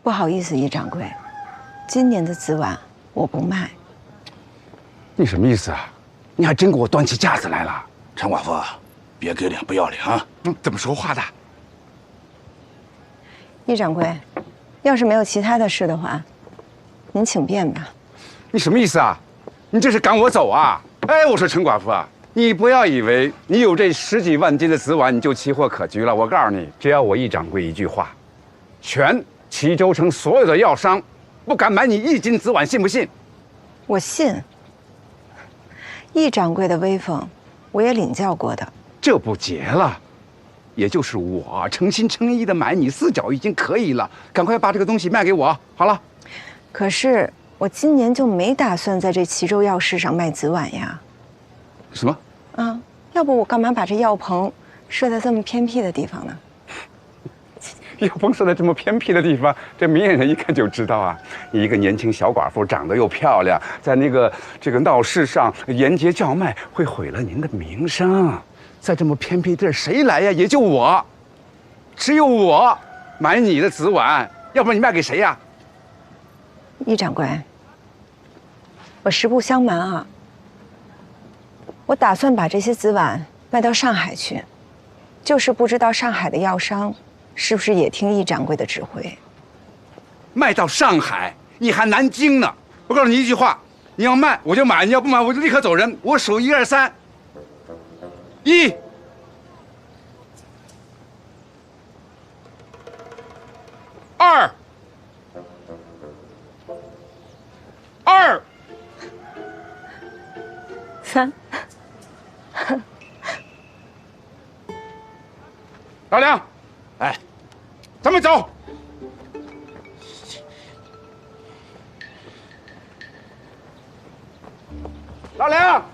不好意思，易掌柜，今年的紫碗我不卖。你什么意思啊？你还真给我端起架子来了？陈寡妇，别给脸不要脸啊！怎么说话的？易掌柜，要是没有其他的事的话，您请便吧。你什么意思啊？你这是赶我走啊？哎，我说陈寡妇啊，你不要以为你有这10几万斤的紫碗你就奇货可居了。我告诉你，只要我易掌柜一句话，全齐州城所有的药商不敢买你1斤紫碗，信不信？我信。易掌柜的威风，我也领教过的。这不结了，也就是我诚心诚意的买你4角已经可以了，赶快把这个东西卖给我好了。可是我今年就没打算在这齐州药市上卖紫碗呀。什么？啊，要不我干嘛把这药棚设在这么偏僻的地方呢？药棚设在这么偏僻的地方，这明眼人一看就知道啊！一个年轻小寡妇，长得又漂亮，在这个闹市上沿街叫卖，会毁了您的名声。在这么偏僻地儿，谁来呀？也就我，只有我买你的紫碗，要不然你卖给谁呀？易掌柜，我实不相瞒啊，我打算把这些紫碗卖到上海去，就是不知道上海的药商是不是也听易掌柜的指挥。卖到上海，你还南京呢？我告诉你一句话，你要卖我就买，你要不买我就立刻走人。我数1、2、3，1，2，3。老梁，哎，咱们走。老梁，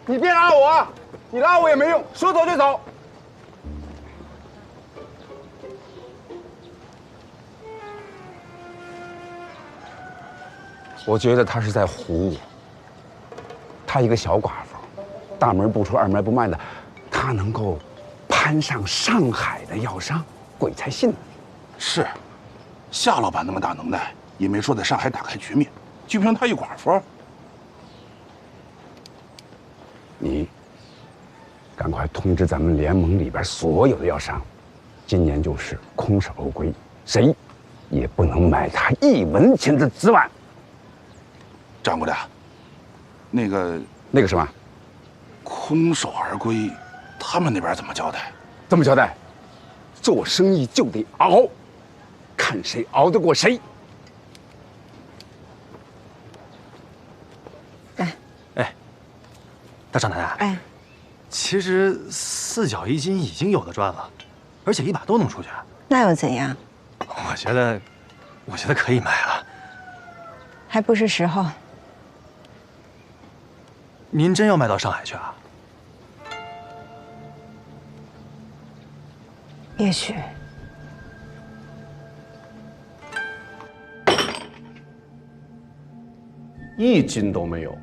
你别拉我，你拉我也没用，说走就走。我觉得他是在唬我。他一个小寡妇，大门不出二门不迈的，他能够攀上上海的药商，鬼才信呢。是，夏老板那么大能耐，也没说在上海打开局面，就凭他一寡妇。你赶快通知咱们联盟里边所有的药商，今年就是空手而归，谁也不能买他1文钱的紫碗。掌柜的，那个什么？空手而归，他们那边怎么交代？怎么交代？做生意就得熬，看谁熬得过谁。来，大少奶奶，哎，其实4角1斤已经有的赚了，而且一把都能出去。那又怎样？我觉得可以卖了。还不是时候。您真要卖到上海去啊？也许。1斤都没有。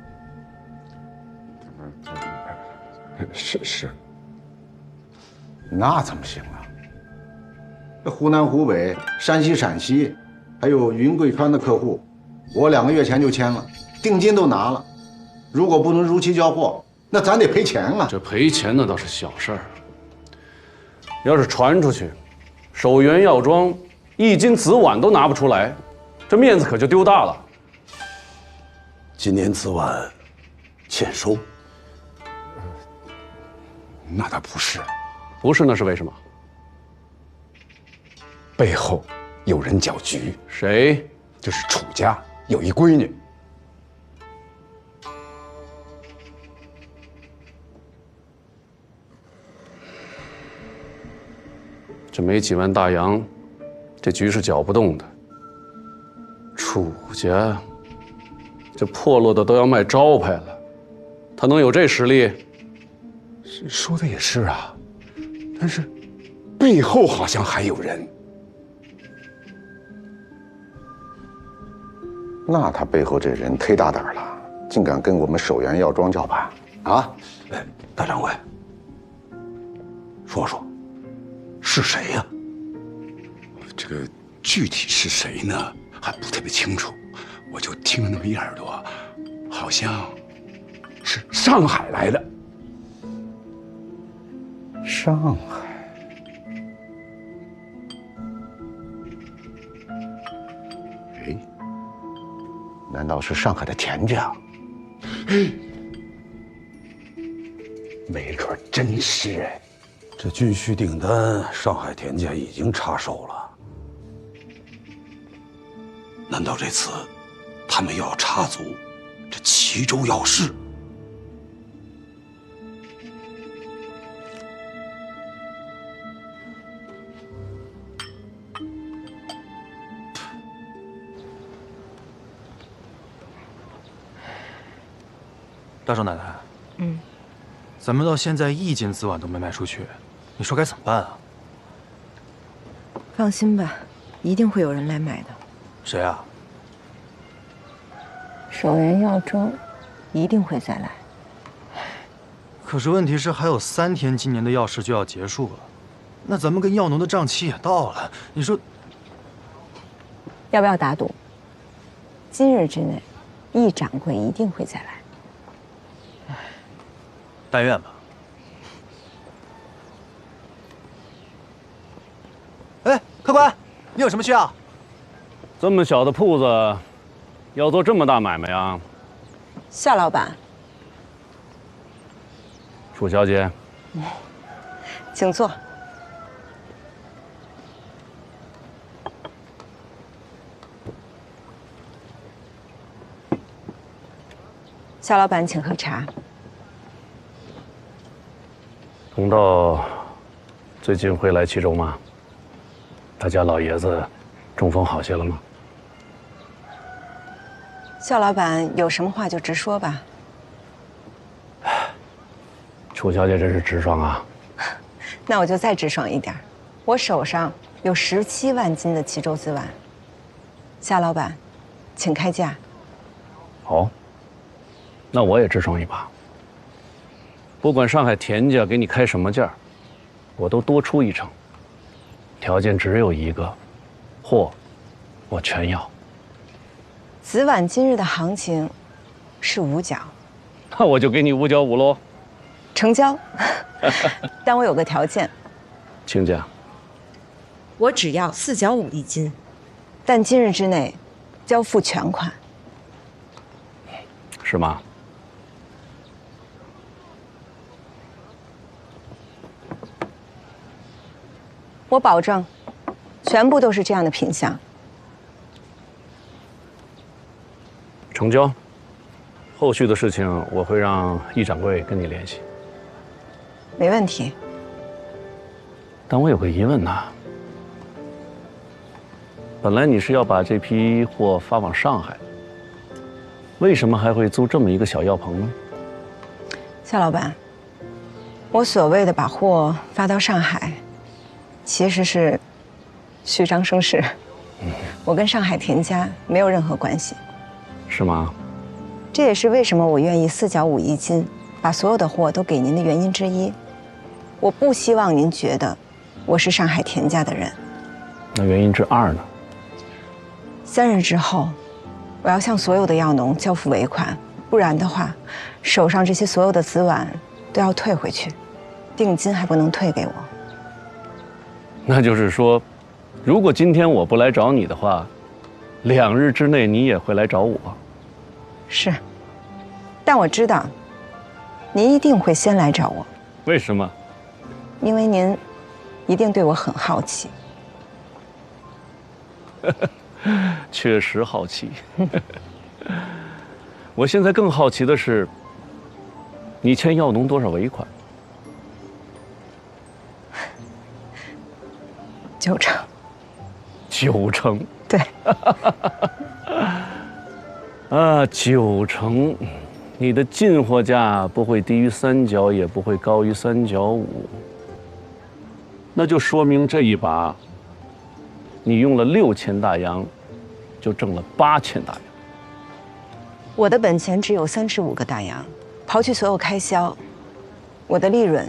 是，那怎么行啊？这湖南、湖北、山西、陕西，还有云贵川的客户，我2个月前就签了，定金都拿了。如果不能如期交货，那咱得赔钱啊！这赔钱那倒是小事儿，要是传出去，守元药庄1斤紫碗都拿不出来，这面子可就丢大了。今年紫碗欠收。那倒不是，不是，那是为什么？背后有人搅局。谁？就是楚家有一闺女。这没几万大洋，这局是搅不动的。楚家这破落的都要卖招牌了，他能有这实力？说的也是啊，但是背后好像还有人。那他背后这人忒大胆了，竟敢跟我们守元药庄叫板啊！大掌柜，说说，是谁呀？这个具具体是谁呢，还不特别清楚。我就听了那么一耳朵，好像是上海来的。上海。哎，难道是上海的田家？没准真是哎。这军需订单，上海田家已经插手了。难道这次他们又要插足这齐州要事？大少奶奶，咱们到现在1斤紫菀都没卖出去，你说该怎么办啊？放心吧，一定会有人来买的。谁啊？守元耀州一定会再来。可是问题是还有3天，今年的药市就要结束了，那咱们跟药农的账期也到了，你说要不要打赌？今日之内，易掌柜一定会再来。但愿吧。哎，客官，你有什么需要？这么小的铺子，要做这么大买卖啊？夏老板，楚小姐，请坐。夏老板，请喝茶。同道最近会来齐州吗？他家老爷子中风好些了吗？夏老板有什么话就直说吧。楚小姐真是直爽啊！那我就再直爽一点，我手上有17万斤的齐州紫菀。夏老板，请开价。好，那我也直爽一把。不管上海田家给你开什么价，我都多出1成。条件只有一个，货我全要。紫菀今日的行情是5角，那我就给你5角5喽。成交。但我有个条件，请讲。我只要4角5一斤，但今日之内交付全款。是吗？我保证，全部都是这样的品相。成交。后续的事情我会让易掌柜跟你联系。没问题。但我有个疑问呐，本来你是要把这批货发往上海，为什么还会租这么一个小药棚呢？夏老板，我所谓的把货发到上海，其实是虚张声势。我跟上海田家没有任何关系。是吗？这也是为什么我愿意4角5一斤，把所有的货都给您的原因之一。我不希望您觉得我是上海田家的人。那原因之2呢？3日之后，我要向所有的药农交付尾款，不然的话，手上这些所有的紫菀都要退回去，定金还不能退给我。那就是说，如果今天我不来找你的话，2日之内你也会来找我。是，但我知道，您一定会先来找我。为什么？因为您一定对我很好奇。确实好奇。我现在更好奇的是，你欠药农多少尾款？9成。9成。对。啊，9成，你的进货价不会低于3角，也不会高于3角5，那就说明这一把，你用了6000大洋，就挣了8000大洋。我的本钱只有35个大洋，刨去所有开销，我的利润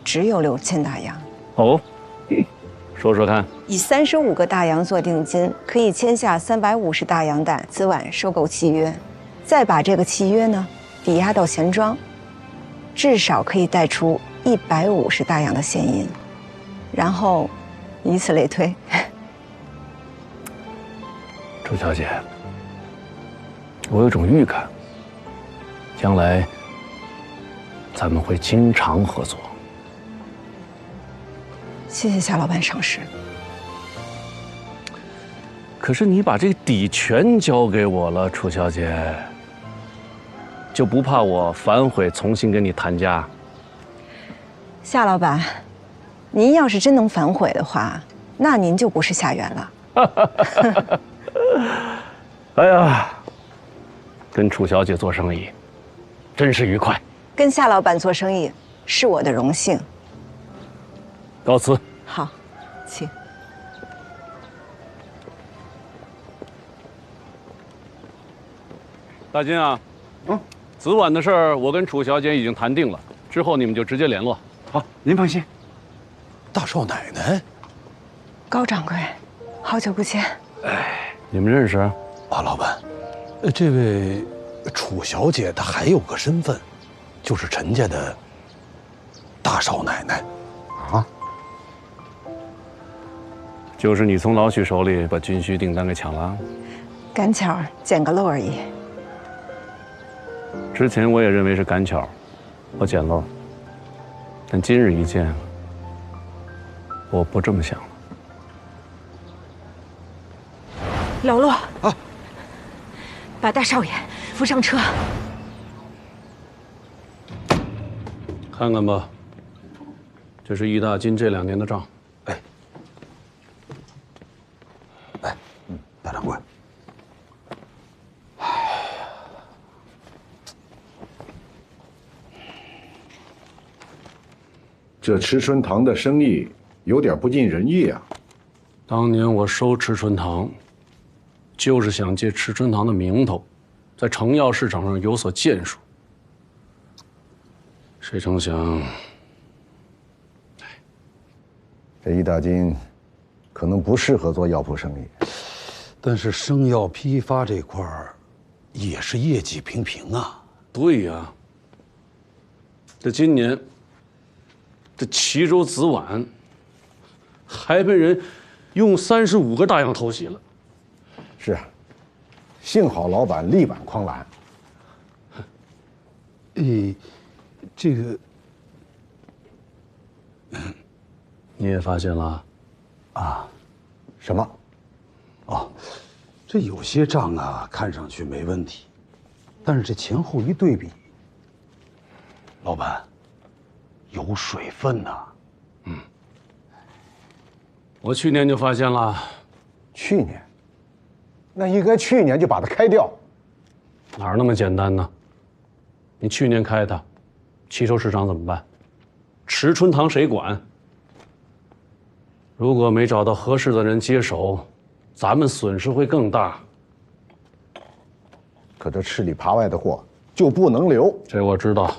只有6000大洋。哦，说说看。以35个大洋做定金，可以签下350大洋的资碗收购契约，再把这个契约呢抵押到钱庄，至少可以贷出150大洋的现银，然后以此类推。楚小姐，我有种预感，将来咱们会经常合作。谢谢夏老板赏识。可是你把这个底全交给我了，楚小姐，就不怕我反悔重新跟你谈价？夏老板，您要是真能反悔的话，那您就不是夏元了。哎呀，跟楚小姐做生意，真是愉快。跟夏老板做生意是我的荣幸。告辞。好，请。大金啊，子晚的事儿我跟楚小姐已经谈定了，之后你们就直接联络。好，您放心。大少奶奶，高掌柜，好久不见。你们认识？啊，老板，这位楚小姐她还有个身份，就是陈家的大少奶奶。啊？就是你从老许手里把军需订单给抢了？赶巧捡个漏而已。之前我也认为是赶巧，我捡漏，但今日一见，我不这么想了。老骆啊，把大少爷扶上车。看看吧，这是易大金这2年的账。大掌柜，这池春堂的生意有点不尽人意啊。当年我收池春堂，就是想借池春堂的名头，在成药市场上有所建树。谁成想，这易大金可能不适合做药铺生意。但是生药批发这块儿也是业绩平平啊。对呀，这今年这齐州紫碗还被人用35个大洋偷袭了。是啊，幸好老板力挽狂澜。这个你也发现了？什么？这有些账啊，看上去没问题，但是这前后一对比，老板有水分呐。我去年就发现了。去年？那应该去年就把它开掉。哪儿那么简单呢？你去年开的，齐州市场怎么办？池春堂谁管？如果没找到合适的人接手，咱们损失会更大。可这吃里扒外的货就不能留。这我知道。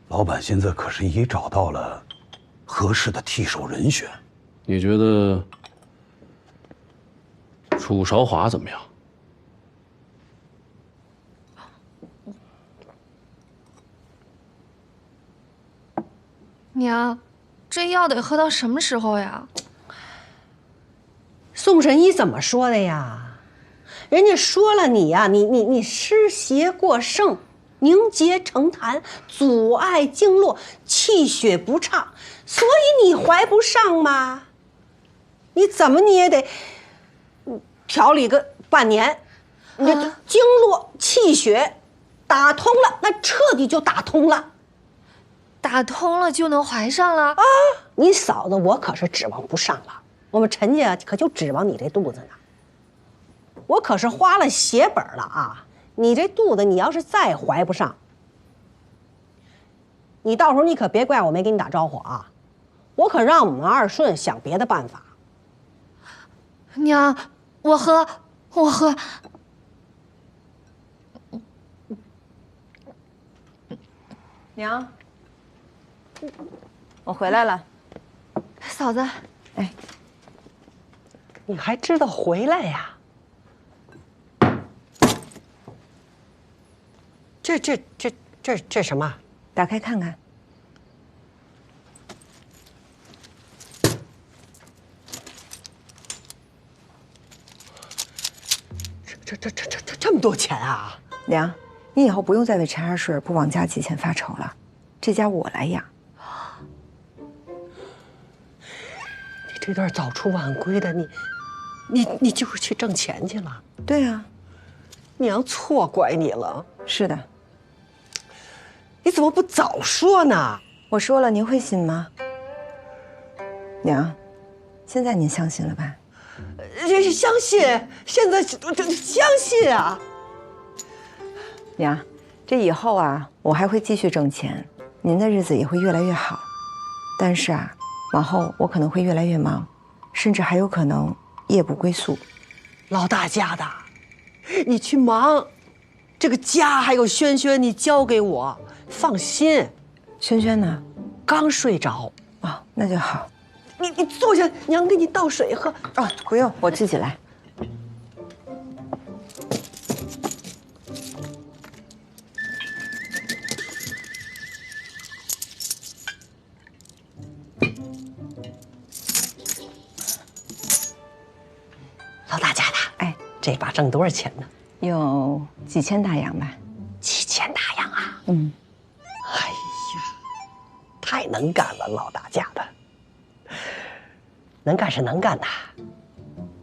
老板现在可是已找到了合适的替手人选。你觉得楚韶华怎么样？娘，这药得喝到什么时候呀？宋神医怎么说的呀？人家说了你呀，你湿邪过盛，凝结成痰，阻碍经络，气血不畅，所以你怀不上嘛。你怎么你也得调理个半年，你这经络气血打通了，那彻底就打通了。打通了就能怀上了啊！你嫂子我可是指望不上了，我们陈家可就指望你这肚子呢。我可是花了血本了啊！你这肚子你要是再怀不上，你到时候你可别怪我没给你打招呼啊！我可让我们二顺想别的办法。娘，我喝。娘，我回来了。嫂子，哎，你还知道回来呀？这什么？打开看看。这么多钱啊！娘，你以后不用再为陈二水不往家寄钱发愁了，这家我来养。你这段早出晚归的，你就是去挣钱去了？对啊，娘错怪你了。是的。你怎么不早说呢？我说了，您会信吗？娘，现在您相信了吧？这是相信，现在这相信啊！娘，这以后啊，我还会继续挣钱，您的日子也会越来越好。但是啊，往后我可能会越来越忙，甚至还有可能夜不归宿。老大家的，你去忙，这个家还有轩轩，你交给我，放心。轩轩呢？刚睡着。哦，那就好。你坐下，娘给你倒水喝。哦，不用，我自己来。老大家的，哎，这把挣多少钱呢？有几千大洋吧。几千大洋啊！嗯。哎呀，太能干了，老大家的。能干是能干呐，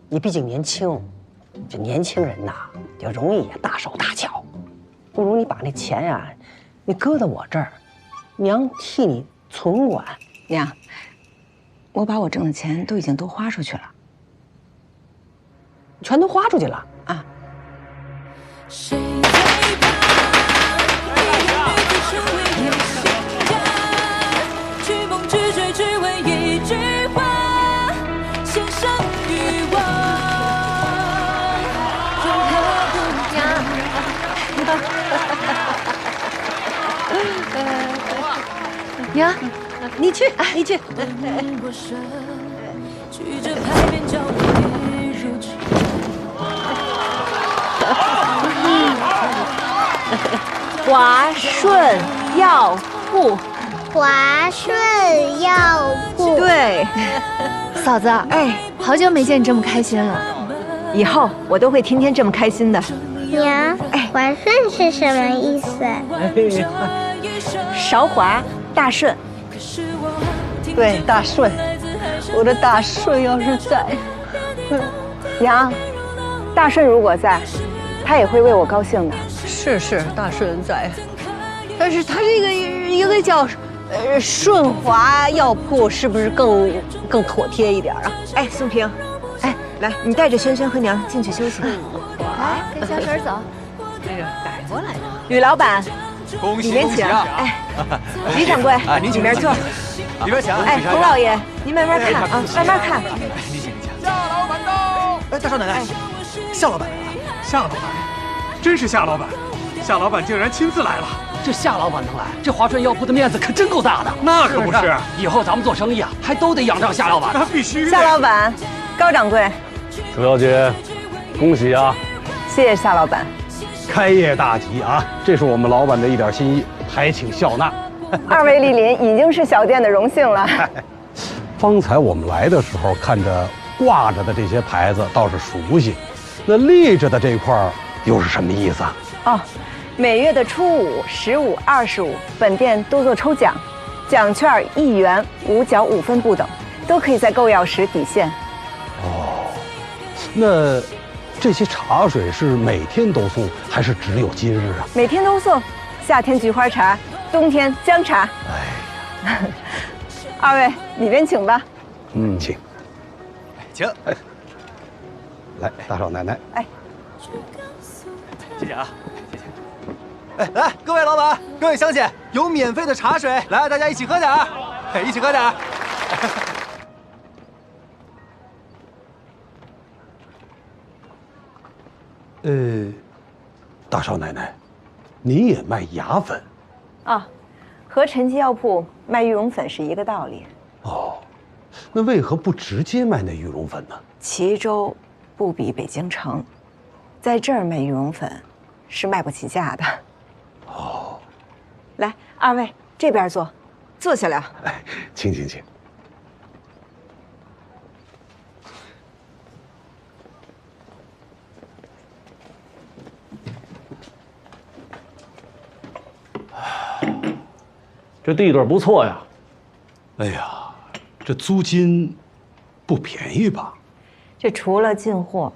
你毕竟年轻，这年轻人呐就容易大手大脚，不如你把那钱呀，你搁到我这儿，娘替你存管。娘，我把我挣的钱都已经花出去了，全都花出去了啊。谁最怕一个女子成为有心家，去梦去追只为一句话。娘，你去。华顺药铺，华顺药铺。对，嫂子，哎，好久没见你这么开心了。以后我都会天天这么开心的。娘，华顺是什么意思？韶华大顺。对，大顺。我的大顺要是在，娘，大顺如果在，他也会为我高兴的。是，大顺在，但是他这个一个叫顺华药铺，是不是更妥帖一点啊？哎，宋平，哎，来，你带着轩轩和娘进去休息。来，跟小婶走。这个改过来的。吕老板，恭喜里面请。哎，李掌柜，您请里面坐。里边请。哎，洪老爷，您慢慢看啊，慢慢看。您请。夏老板到。哎，大少奶奶，夏老板来了。夏老板，真是夏老板。夏老板竟然亲自来了，这夏老板能来，这华顺药铺的面子可真够大的。那可不是，以后咱们做生意啊，还都得仰仗夏老板。那必须。夏老板，高掌柜，楚小姐，恭喜啊！谢谢夏老板。开业大吉啊！这是我们老板的一点心意，还请笑纳。二位莅临已经是小店的荣幸了。方才我们来的时候，看着挂着的这些牌子倒是熟悉，那立着的这块又是什么意思啊？哦，每月的初5、15、25，本店都做抽奖，奖券1元，5角5分不等，都可以在购药时抵现。哦，那这些茶水是每天都送，还是只有今日啊？每天都送，夏天菊花茶，冬天姜茶。哎呀，二位里边请吧。请。请。哎，来，大少奶奶。哎，谢谢啊。哎，来，各位老板，各位乡亲，有免费的茶水，来，大家一起喝点儿，哎，一起喝点儿。大少奶奶，您也卖牙粉？哦，和陈记药铺卖玉龙粉是一个道理。哦，那为何不直接卖那玉龙粉呢？齐州不比北京城，在这儿卖玉龙粉是卖不起价的。哦，来，二位这边坐，坐下聊。哎，请。这地段不错呀。哎呀，这租金不便宜吧？这除了进货，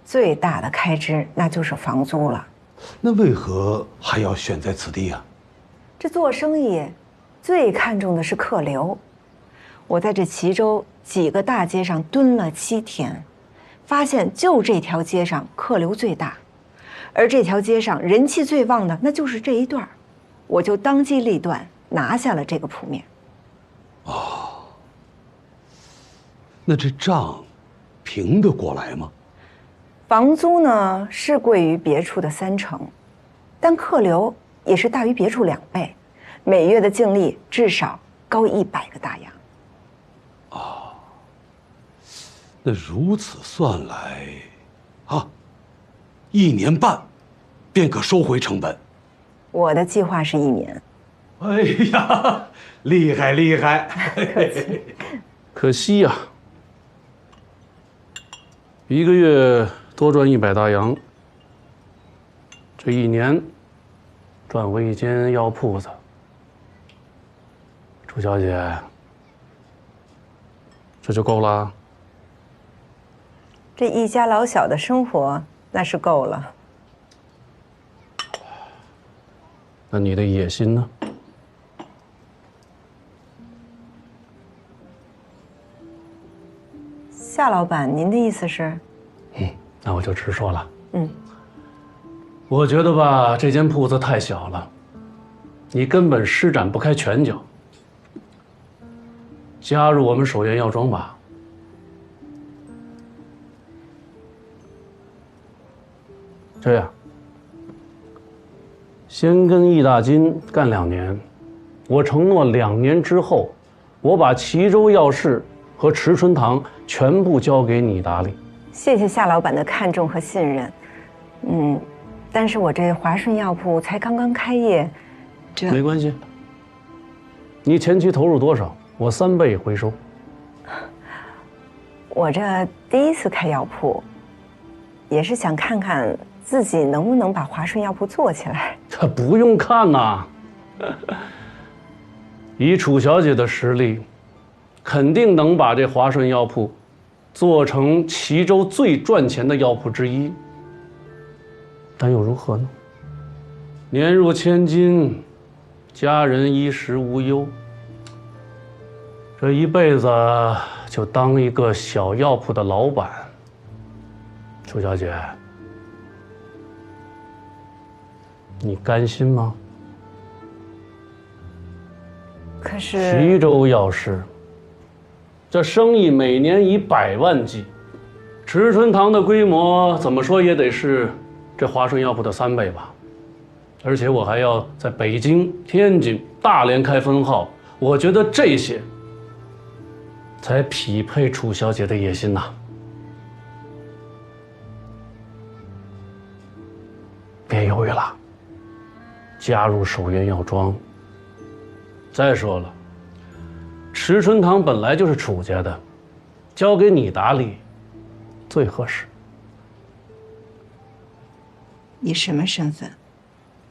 最大的开支那就是房租了。那为何还要选在此地啊？这做生意最看重的是客流。我在这齐州几个大街上蹲了7天，发现就这条街上客流最大，而这条街上人气最旺的那就是这一段，我就当机立断拿下了这个铺面。哦，那这账平得过来吗？房租呢是贵于别处的3成，但客流也是大于别处2倍，每月的净利至少高100个大洋。那如此算来，啊，1年半便可收回成本。我的计划是1年。哎呀，厉害！可惜呀，一个月多赚100大洋，这1年赚回一间药铺子。楚小姐，这就够了？这一家老小的生活那是够了。那你的野心呢？夏老板，您的意思是？那我就直说了。我觉得吧，这间铺子太小了，你根本施展不开拳脚。加入我们守源药庄吧。这样，先跟易大金干2年，我承诺2年之后，我把齐州药市和池春堂全部交给你打理。谢谢夏老板的看重和信任。但是我这华顺药铺才刚刚开业，这没关系。你前期投入多少，我3倍回收。我这第一次开药铺，也是想看看自己能不能把华顺药铺做起来。这不用看呐，以楚小姐的实力，肯定能把这华顺药铺做成齐州最赚钱的药铺之一。但又如何呢？年入千金，家人衣食无忧，这一辈子就当一个小药铺的老板。楚小姐，你甘心吗？可是齐州药市，这生意每年以100万计，池春堂的规模怎么说也得是这华顺药铺的3倍吧。而且我还要在北京、天津、大连开分号，我觉得这些才匹配楚小姐的野心呐。别犹豫了，加入守源药庄。再说了，池春堂本来就是楚家的，交给你打理最合适。你什么身份？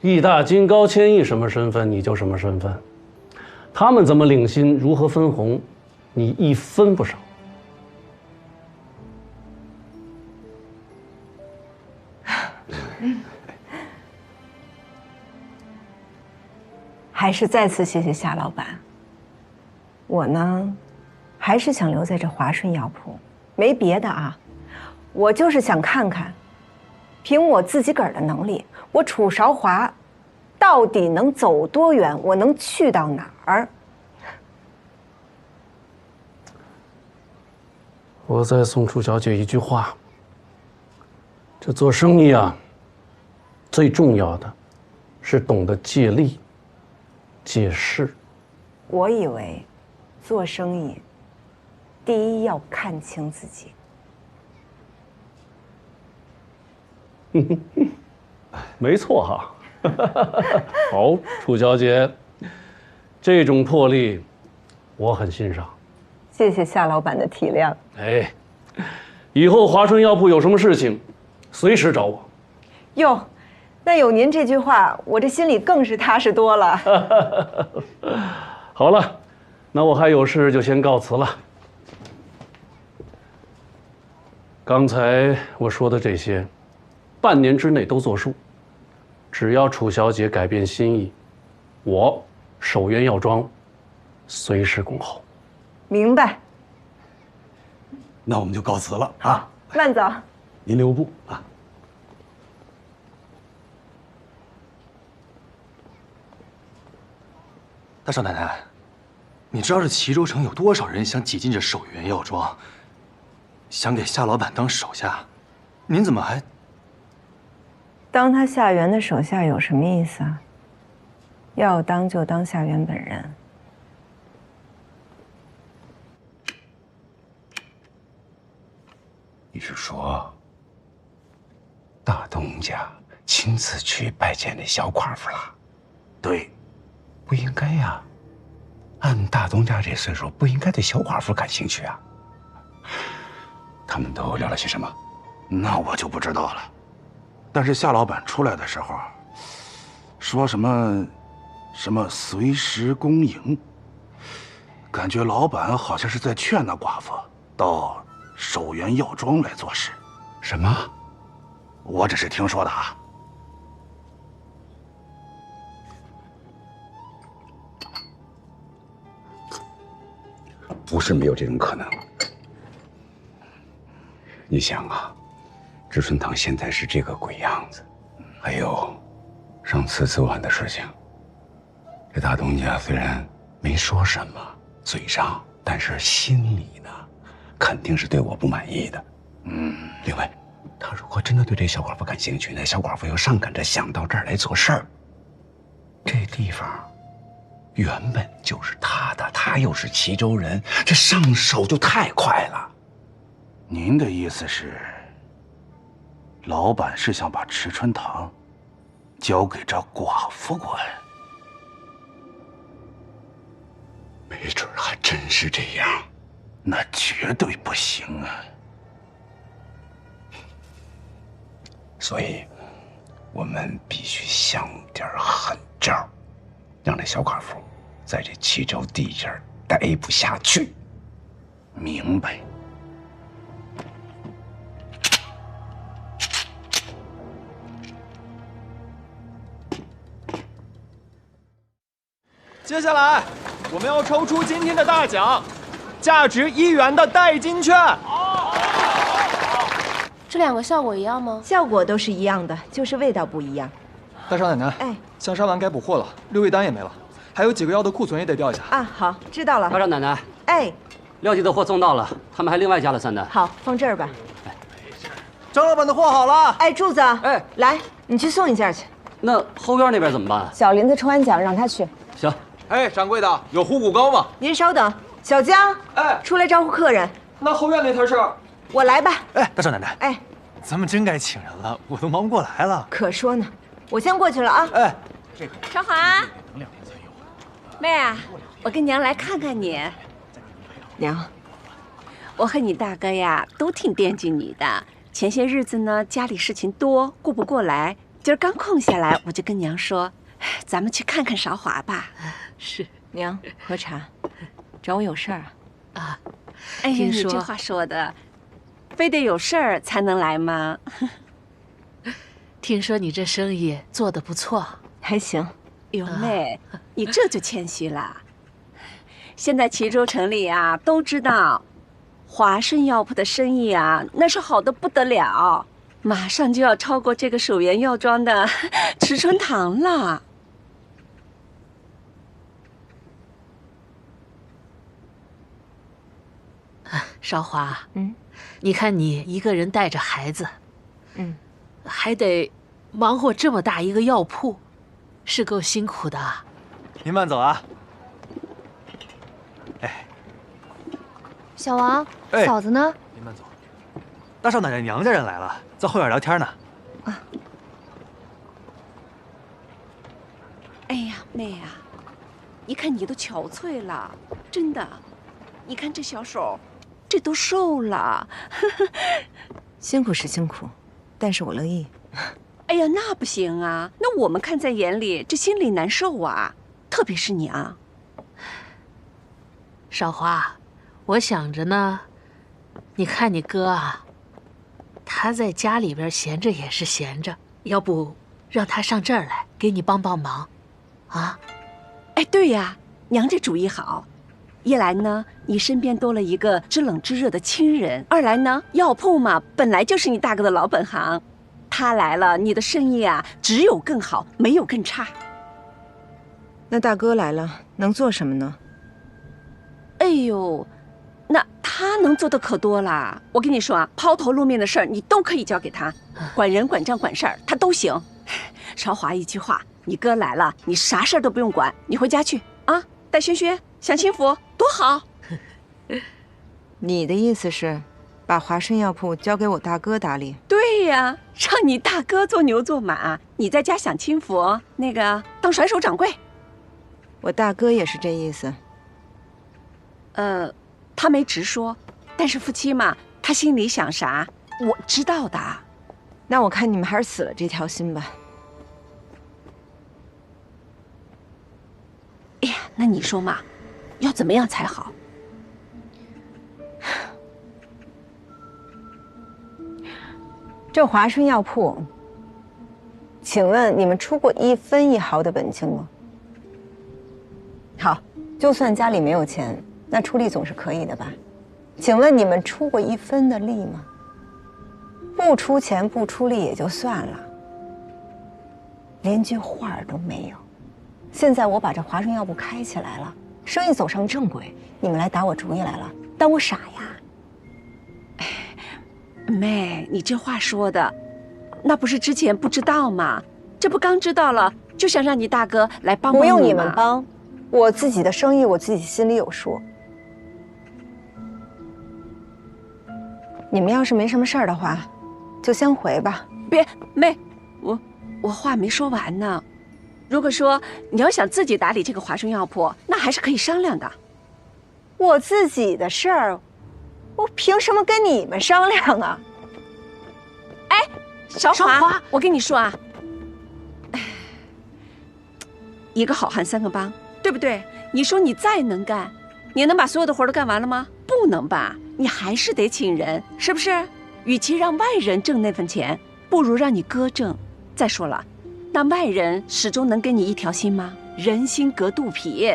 易大金、高千益什么身份，你就什么身份。他们怎么领薪，如何分红，你1分不少。还是再次谢谢夏老板。我呢，还是想留在这华顺药铺，没别的啊，我就是想看看，凭我自己个儿的能力，我楚韶华到底能走多远，我能去到哪儿。我再送楚小姐一句话：这做生意啊，最重要的是懂得借力。借势。我以为，做生意，第一要看清自己。没错哈。好，楚小姐，这种魄力，我很欣赏。谢谢夏老板的体谅。哎，以后华顺药铺有什么事情，随时找我。哟，那有您这句话，我这心里更是踏实多了。好了，那我还有事就先告辞了。刚才我说的这些，半年之内都作数。只要楚小姐改变心意，我守元药庄随时恭候。明白。那我们就告辞了啊！慢走。您留步啊！大少奶奶，你知道这齐州城有多少人想挤进这守元药庄，想给夏老板当手下？您怎么还……当他夏元的手下有什么意思啊？要当就当夏元本人。你是说，大东家亲自去拜见那小寡妇了？对，不应该呀。按大东家这岁数，不应该对小寡妇感兴趣啊。他们都聊了些什么？那我就不知道了。但是夏老板出来的时候，说什么随时恭迎，感觉老板好像是在劝那寡妇到守元药庄来做事。什么？我只是听说的啊。不是没有这种可能。你想啊，知春堂现在是这个鬼样子，还有上次昨晚的事情，这大东家虽然没说什么，嘴上，但是心里呢，肯定是对我不满意的。另外，他如果真的对这小寡妇感兴趣，那小寡妇又上赶着想到这儿来做事儿，这地方原本就是他的，他又是齐州人，这上手就太快了。您的意思是，老板是想把池春堂交给这寡妇管？没准还真是这样。那绝对不行啊！所以，我们必须想点狠招，让这小寡妇在这齐州地界待不下去。明白。接下来，我们要抽出今天的大奖，价值1元的代金券。这两个效果一样吗？效果都是一样的，就是味道不一样。大少奶奶，哎，香砂丸该补货了，6月单也没了，还有几个药的库存也得调一下。啊，好，知道了。大少奶奶，哎，廖记的货送到了，他们还另外加了3单。好，放这儿吧。张老板的货好了。哎，柱子，哎，来，你去送一件去。那后院那边怎么办？小林子抽完奖，让他去。行。哎，掌柜的，有虎骨糕吗？您稍等，小江，哎，出来招呼客人。那后院那摊事儿，我来吧。哎，大少奶奶，哎，咱们真该请人了，我都忙不过来了。可说呢，我先过去了啊。哎，少华，妹啊，我跟娘来看看你。娘，我和你大哥呀都挺惦记你的。前些日子呢，家里事情多，顾不过来。今儿刚空下来，我就跟娘说，咱们去看看韶华吧。是，娘喝茶，找我有事儿啊？啊，哎呀，你这话说的，非得有事儿才能来吗？听说你这生意做得不错，还行。哟妹，你这就谦虚了。现在齐州城里啊，都知道，华顺药铺的生意啊，那是好的不得了，马上就要超过这个守元药庄的池春堂了。韶华，你看你一个人带着孩子，还得忙活这么大一个药铺，是够辛苦的。您慢走啊。哎，小王，哎嫂子呢？您慢走。大少奶奶娘家人来了，在后院聊天呢。哎呀，妹啊，你看你都憔悴了，真的。你看这小手，这都瘦了。辛苦是辛苦，但是我乐意。哎呀，那不行啊！那我们看在眼里，这心里难受啊。特别是你啊，少华，我想着呢，你看你哥啊，他在家里边闲着也是闲着，要不让他上这儿来给你帮帮忙，啊？哎，对呀，娘这主意好。一来呢，你身边多了一个知冷知热的亲人；二来呢，药铺嘛，本来就是你大哥的老本行，他来了，你的生意啊，只有更好，没有更差。那大哥来了，能做什么呢？哎呦，那他能做的可多啦！我跟你说啊，抛头露面的事儿你都可以交给他，管人、管账、管事儿他都行。韶华一句话，你哥来了，你啥事儿都不用管，你回家去啊，带轩轩享清福，多好！你的意思是，把华顺药铺交给我大哥打理？对呀，让你大哥做牛做马，你在家享清福，那个当甩手掌柜。我大哥也是这意思。他没直说，但是夫妻嘛，他心里想啥，我知道的。那我看你们还是死了这条心吧。哎呀，那你说嘛，要怎么样才好？这华顺药铺，请问你们出过1分1毫的本金吗？好，就算家里没有钱，那出力总是可以的吧？请问你们出过1分的力吗？不出钱不出力也就算了，连句话都没有。现在我把这华顺药铺开起来了，生意走上正轨，你们来打我主意来了，当我傻呀？妹，你这话说的，那不是之前不知道吗？这不刚知道了，就想让你大哥来帮帮你吗？不用你们帮，我自己的生意我自己心里有数。你们要是没什么事儿的话，就先回吧。别，妹，我话没说完呢。如果说你要想自己打理这个华顺药铺，那还是可以商量的。我自己的事儿，我凭什么跟你们商量啊？哎，韶华，我跟你说啊，一个好汉3个帮，对不对？你说你再能干，你能把所有的活都干完了吗？不能吧，你还是得请人，是不是？与其让外人挣那份钱，不如让你哥挣。再说了，那外人始终能跟你一条心吗？人心隔肚皮，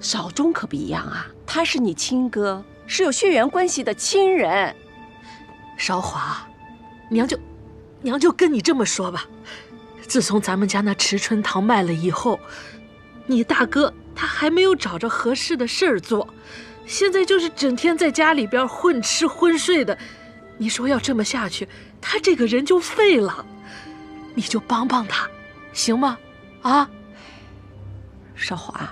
少忠可不一样啊，他是你亲哥，是有血缘关系的亲人。韶华，娘就跟你这么说吧，自从咱们家那池春堂卖了以后，你大哥他还没有找着合适的事儿做，现在就是整天在家里边混吃混睡的。你说要这么下去，他这个人就废了，你就帮帮他，行吗？啊，韶华，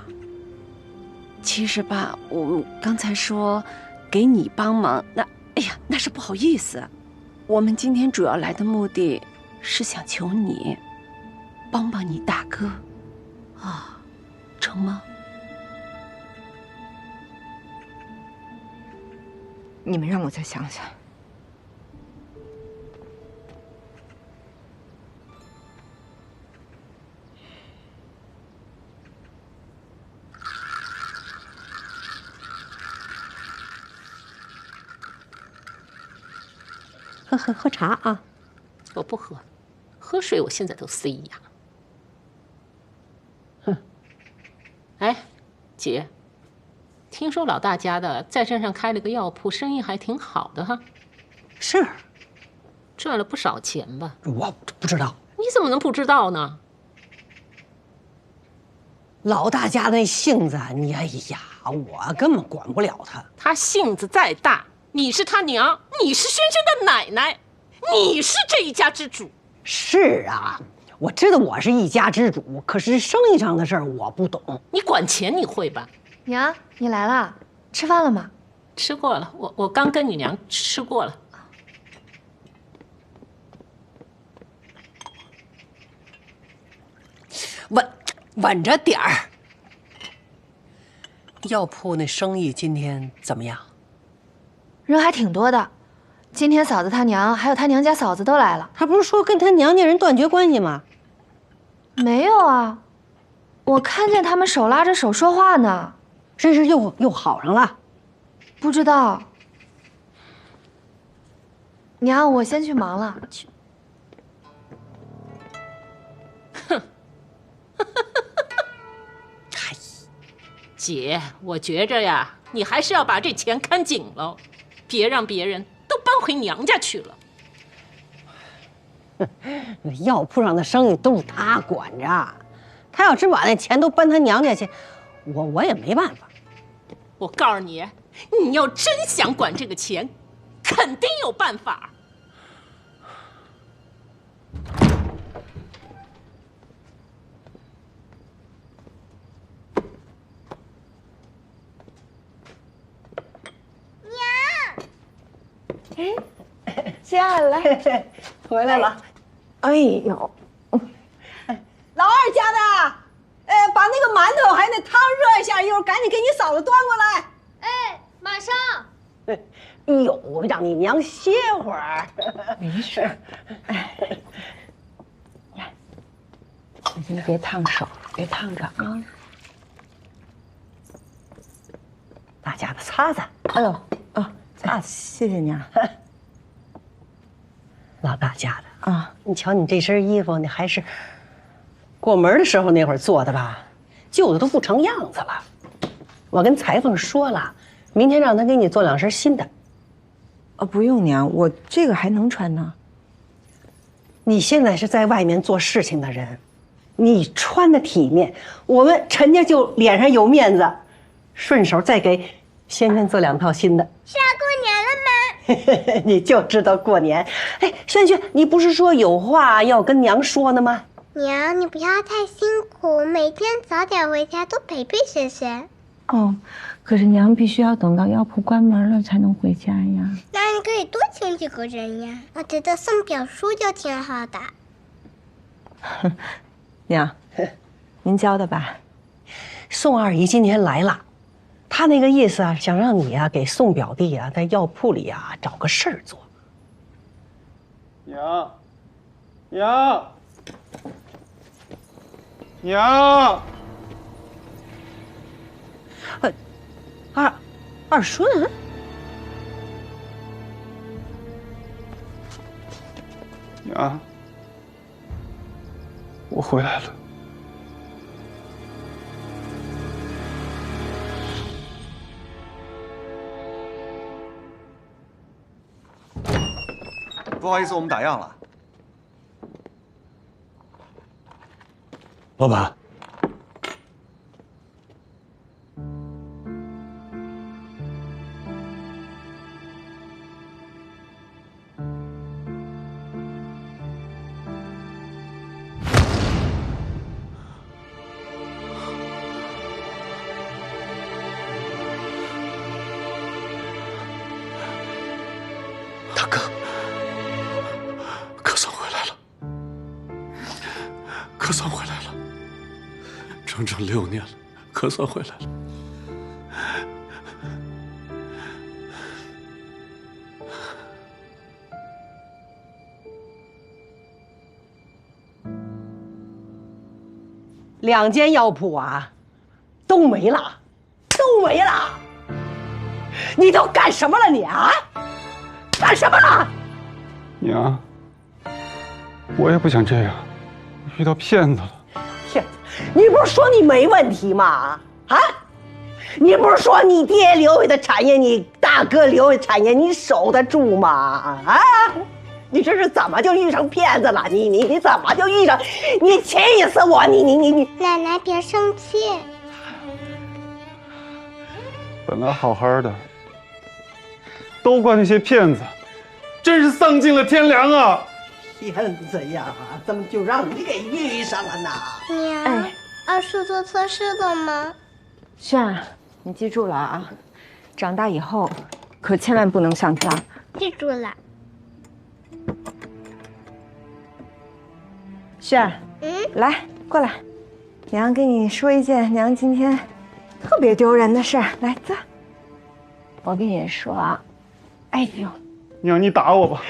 其实吧，我刚才说给你帮忙，哎呀，那是不好意思。我们今天主要来的目的是想求你帮帮你大哥，啊，成吗？你们让我再想想。喝茶啊！我不喝，喝水我现在都塞牙。哼！哎，姐，听说老大家的在镇上开了个药铺，生意还挺好的哈。是，赚了不少钱吧？我不知道。你怎么能不知道呢？老大家那性子，哎呀，我根本管不了他。他性子再大，你是他娘，你是轩轩的奶奶，你是这一家之主。是啊，我知道我是一家之主，可是生意上的事儿我不懂。你管钱你会吧？娘，你来了，吃饭了吗？吃过了，我刚跟你娘吃过了。稳着点儿。药铺那生意今天怎么样？人还挺多的，今天嫂子她娘还有她娘家嫂子都来了。他不是说跟他娘家人断绝关系吗？没有啊，我看见他们手拉着手说话呢。这是又好上了？不知道。娘，我先去忙了。姐，我觉着呀，你还是要把这钱看紧了，别让别人都搬回娘家去了。那药铺上的生意都是他管着，他要真把那钱都搬他娘家去，我也没办法。我告诉你，你要真想管这个钱，肯定有办法。哎，下来，回来了。哎呦，老二家的，把那个馒头还有那汤热一下，一会儿赶紧给你嫂子端过来。哎，马上。哎呦，让你娘歇会儿。没事。来，你别烫手，别烫着啊。大家的擦擦。哎呦，啊，擦，谢谢娘。老大家的啊，你瞧你这身衣服，你还是过门的时候那会儿做的吧？旧的都不成样子了。我跟裁缝说了，明天让他给你做2身新的。不用娘，我这个还能穿呢。你现在是在外面做事情的人，你穿的体面，我们陈家就脸上有面子。顺手再给轩轩做2套新的。是要过年了吗？你就知道过年。哎，轩轩，你不是说有话要跟娘说呢吗？娘，你不要太辛苦，每天早点回家多陪陪轩轩。哦，可是娘必须要等到药铺关门了才能回家呀。那你可以多请几个人呀。我觉得送表叔就挺好的。娘，您教的吧？宋二姨今天来了，她那个意思啊，想让你啊给宋表弟啊在药铺里啊找个事儿做。娘，娘，娘。二顺。娘，我回来了。不好意思，我们打烊了。老板，大哥，可算回来了，可算回来了，整整6年了，可算回来了。2间药铺啊，都没了，都没了！你都干什么了你啊？干什么了？娘，我也不想这样，遇到骗子了。骗子？你不是说你没问题吗？啊？你不是说你爹留下的产业，你大哥留下的产业，你守得住吗？啊？你这是怎么就遇上骗子了？你怎么就遇上？你气死我！你！奶奶别生气。本来好好的，都怪那些骗子，真是丧尽了天良啊！片子呀，怎么就让你给遇上了呢？娘，二叔做错事了吗？轩，你记住了啊，长大以后可千万不能像他。记住了。轩，来过来，娘跟你说一件娘今天特别丢人的事儿。来坐。我跟你说啊，哎呦，娘你打我吧，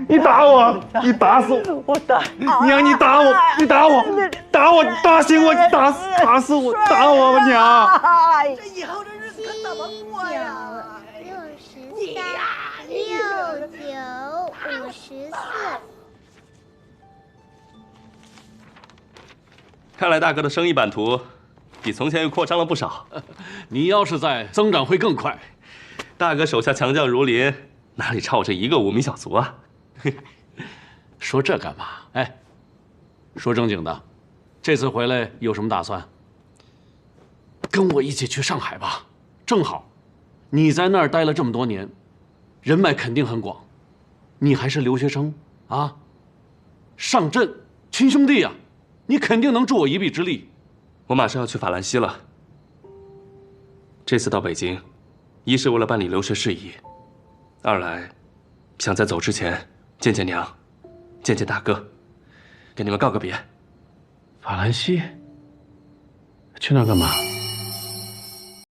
你打我，你打死我！我打娘你打我，你打我，打我，打醒我，你打死我，打我吧娘！这以后这日子可怎么过呀？63、69、54。看来大哥的生意版图比从前又扩张了不少。你要是再增长会更快。大哥手下强将如林，哪里差我这一个无名小卒啊？说这干嘛？哎，说正经的，这次回来有什么打算？跟我一起去上海吧，正好，你在那儿待了这么多年，人脉肯定很广，你还是留学生啊，上阵亲兄弟啊，你肯定能助我一臂之力。我马上要去法兰西了。这次到北京，一是为了办理留学事宜，二来想在走之前见见娘，见见大哥，给你们告个别。法兰西？去那儿干嘛？